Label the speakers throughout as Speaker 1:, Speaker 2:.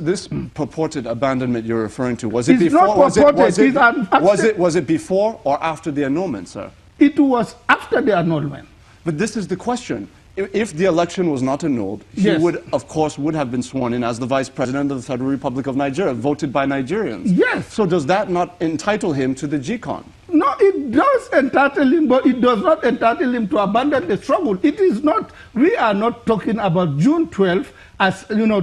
Speaker 1: this purported abandonment you're referring to, was it
Speaker 2: It's
Speaker 1: before?
Speaker 2: not purported,
Speaker 1: Was it before or after the annulment, sir?
Speaker 2: It was after the annulment.
Speaker 1: But this is the question. If the election was not annulled, he would, of course, would have been sworn in as the Vice President of the Federal Republic of Nigeria, voted by Nigerians.
Speaker 2: Yes.
Speaker 1: So does that not entitle him to the GCON?
Speaker 2: No, it does entitle him, but it does not entitle him to abandon the struggle. It is not, we are not talking about June 12th as, you know,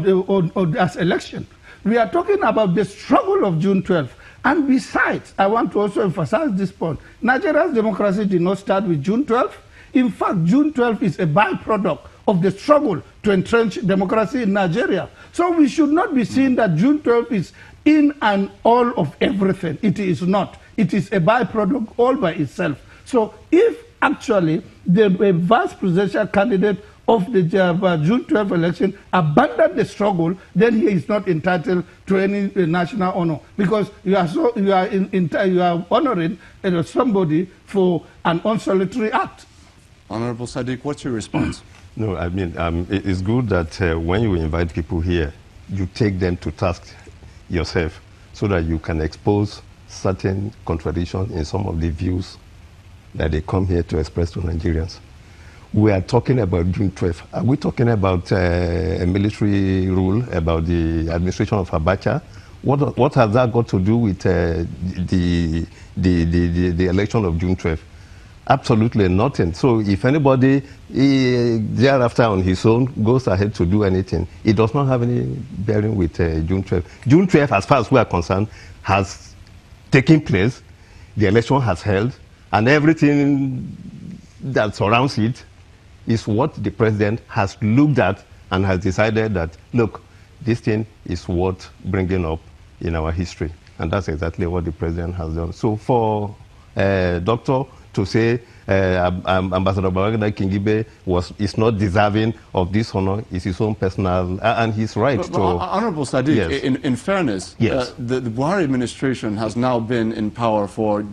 Speaker 2: as election. We are talking about the struggle of June 12th. And besides, I want to also emphasize this point. Nigeria's democracy did not start with June 12th. In fact, June 12th is a byproduct of the struggle to entrench democracy in Nigeria. So we should not be seeing that June 12th is in and all of everything. It is not. It is a byproduct all by itself. So if actually the vice presidential candidate of the June 12th election abandoned the struggle, then he is not entitled to any national honor, because you are honoring somebody for an unsolitary act.
Speaker 1: Honorable Sadiq, what's your response?
Speaker 3: No, I mean, it's good that when you invite people here, you take them to task yourself so that you can expose certain contradictions in some of the views that they come here to express to Nigerians. We are talking about June 12th. Are we talking about a military rule, about the administration of Abacha? What has that got to do with the election of June 12th? Absolutely nothing. So if anybody thereafter on his own goes ahead to do anything, it does not have any bearing with June 12th. June 12th, as far as we are concerned, has taken place, the election has held, and everything that surrounds it is what the president has looked at and has decided that, look, this thing is worth bringing up in our history. And that's exactly what the president has done. So for Doctor to say Ambassador Babangida Kingibe is not deserving of this honor is his own personal, and he's right.
Speaker 1: But Honorable Sadiq, yes. in fairness,
Speaker 3: yes.
Speaker 1: The Buhari administration has now been in power for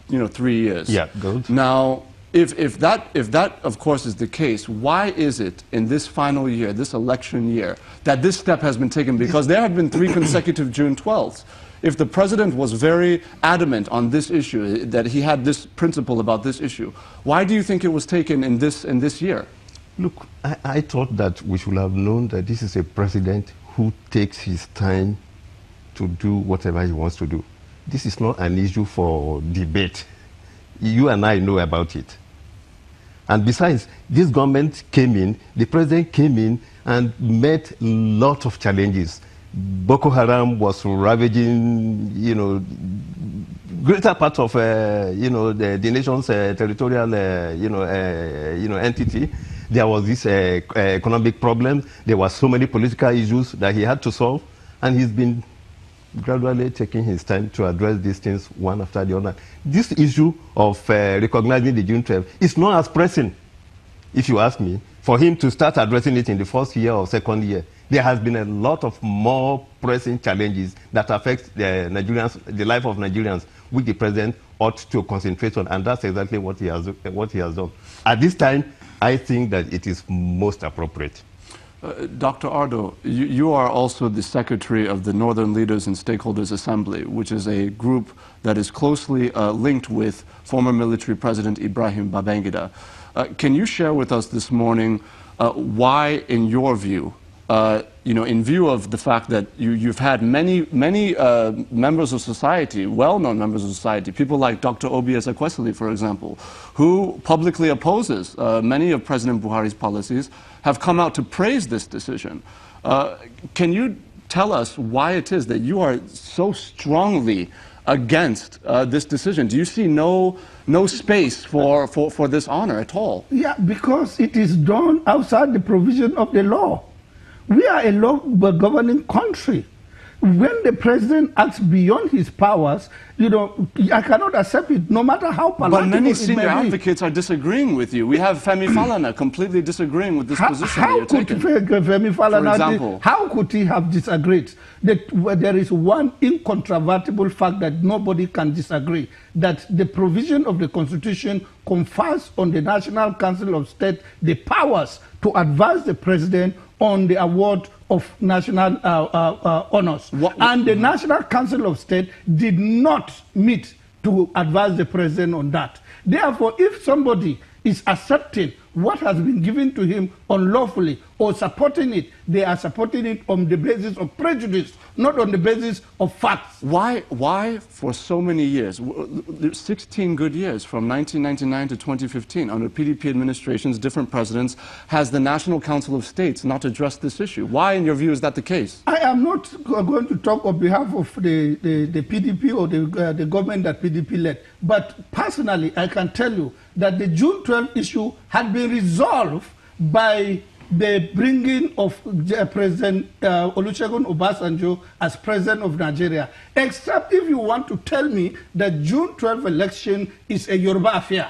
Speaker 1: 3 years.
Speaker 3: Yeah, good.
Speaker 1: Now, if that of course is the case, why is it in this final year, this election year, that this step has been taken? Because there have been 3 consecutive June 12th. If the president was very adamant on this issue, that he had this principle about this issue, why do you think it was taken in this year?
Speaker 3: Look, I thought that we should have known that this is a president who takes his time to do whatever he wants to do. This is not an issue for debate. You and I know about it. And besides, this government came in, the president came in and met a lot of challenges. Boko Haram was ravaging, greater part of, the nation's territorial, entity. There was this economic problem. There were so many political issues that he had to solve, and he's been gradually taking his time to address these things one after the other. This issue of recognizing the June 12th is not as pressing, if you ask me, for him to start addressing it in the first year or second year. There has been a lot of more pressing challenges that affect the life of Nigerians, which the president ought to concentrate on, and that's exactly what he has done. At this time, I think that it is most appropriate.
Speaker 1: Dr. Ardo, you are also the secretary of the Northern Leaders and Stakeholders Assembly, which is a group that is closely linked with former military President Ibrahim Babangida. Can you share with us this morning why, in your view, in view of the fact that you've had many members of society, well-known members of society, people like Dr. Obi Ezekwesili, for example, who publicly opposes many of President Buhari's policies, have come out to praise this decision. Can you tell us why it is that you are so strongly against this decision? Do you see no space for this honor at all? Yeah, because it is done outside the provision of the law. We are a law-governing country. When the president acts beyond his powers, I cannot accept it, no matter how palatable it may be. But many senior advocates are disagreeing with you. We have Femi Falana completely disagreeing with this position that you're taking. How could Femi Falana, how could he have disagreed? There is one incontrovertible fact that nobody can disagree, that the provision of the Constitution confers on the National Council of State the powers to advise the president
Speaker 2: on the award of national honors. And the National Council of State did not meet to advise the president on that. Therefore, if somebody is accepting what has been given to him unlawfully or supporting it, they are supporting it on the basis of prejudice, not on the basis of facts.
Speaker 1: Why for so many years, 16 good years from 1999 to 2015, under PDP administrations, different presidents, has the National Council of States not addressed this issue? Why, in your view, is that the case?
Speaker 2: I am not going to talk on behalf of the PDP or the government that PDP led, but personally, I can tell you that the June 12 issue had been resolved by the bringing of President Olusegun Obasanjo as president of Nigeria, except if you want to tell me that June 12 election is a Yoruba affair.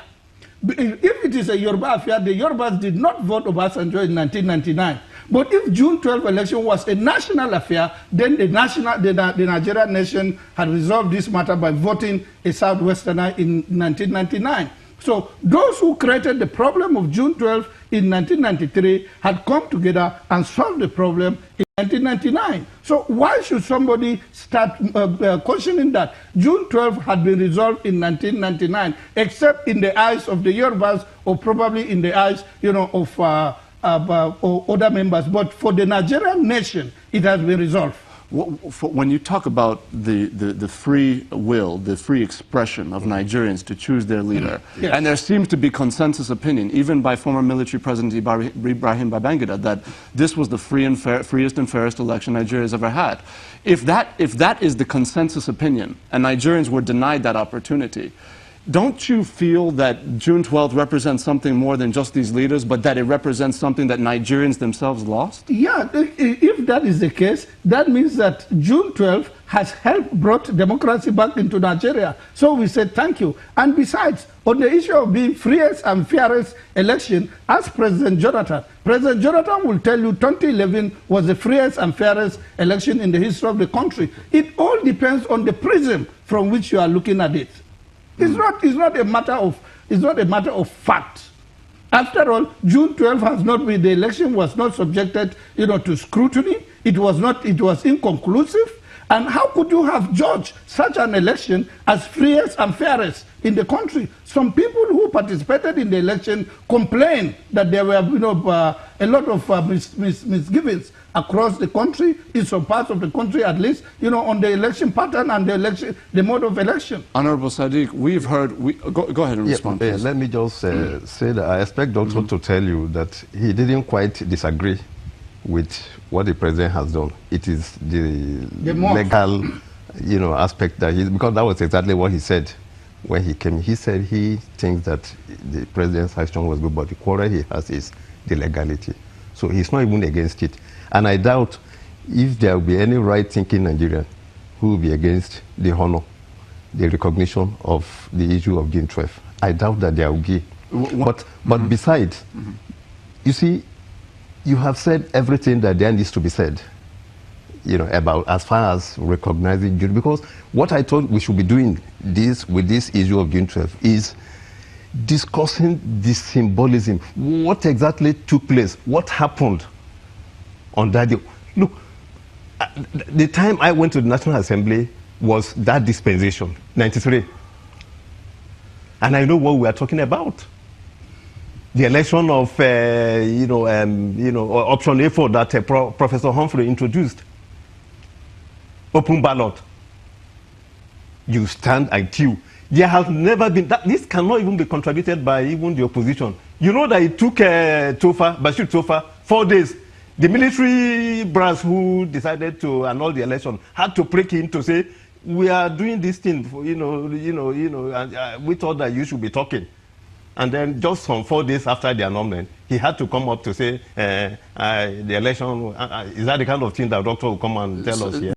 Speaker 2: If it is a Yoruba affair, the Yorubas did not vote Obasanjo in 1999. But if June 12 election was a national affair, then the Nigerian nation had resolved this matter by voting a Southwesterner in 1999. So those who created the problem of June 12 in 1993 had come together and solved the problem in 1999. So why should somebody start questioning that? June 12 had been resolved in 1999, except in the eyes of the Yorubas or probably in the eyes, of other members. But for the Nigerian nation, it has been resolved.
Speaker 1: When you talk about the free will, the free expression of Nigerians to choose their leader,
Speaker 2: yes.
Speaker 1: And there seems to be consensus opinion, even by former military president Ibrahim Babangida, that this was the freest and fairest election Nigeria has ever had. If that is the consensus opinion, and Nigerians were denied that opportunity, don't you feel that June 12th represents something more than just these leaders, but that it represents something that Nigerians themselves lost?
Speaker 2: Yeah, if that is the case, that means that June 12th has helped brought democracy back into Nigeria. So we said thank you. And besides, on the issue of being freest and fairest election, ask President Jonathan. President Jonathan will tell you 2011 was the freest and fairest election in the history of the country. It all depends on the prism from which you are looking at it. It's not a matter of fact. After all, June 12 has not been, the election was not subjected, to scrutiny. It was inconclusive. And how could you have judged such an election as freest and fairest in the country? Some people who participated in the election complained that there were, a lot of misgivings across the country, in some parts of the country at least, on the election pattern and the mode of election.
Speaker 1: Honorable Sadiq, we've heard, go ahead and respond, please.
Speaker 3: Let me just say that I expect Doctor to tell you that he didn't quite disagree with what the president has done. It is the legal, aspect that because that was exactly what he said when he came. He said he thinks that the president's action was good, but the quarrel he has is the legality. So he's not even against it. And I doubt if there will be any right-thinking Nigerian who will be against the honor, the recognition of the issue of June 12. I doubt that there will be. But besides, you see, you have said everything that there needs to be said, about as far as recognizing June. Because what I thought we should be doing with this issue of June 12 is discussing the symbolism. What exactly took place? What happened on that day? Look, the time I went to the National Assembly was that dispensation, 93. And I know what we are talking about. The election of, option A4 that Professor Humphrey introduced. Open ballot. You stand and queue. There has never been, this cannot even be contradicted by even the opposition. You know that it took Bashir Tofa 4 days. The military brass who decided to annul the election had to break in to say, we are doing this thing, and we thought that you should be talking. And then just some 4 days after the annulment, he had to come up to say, the election, is that the kind of thing that doctor will come and tell us here?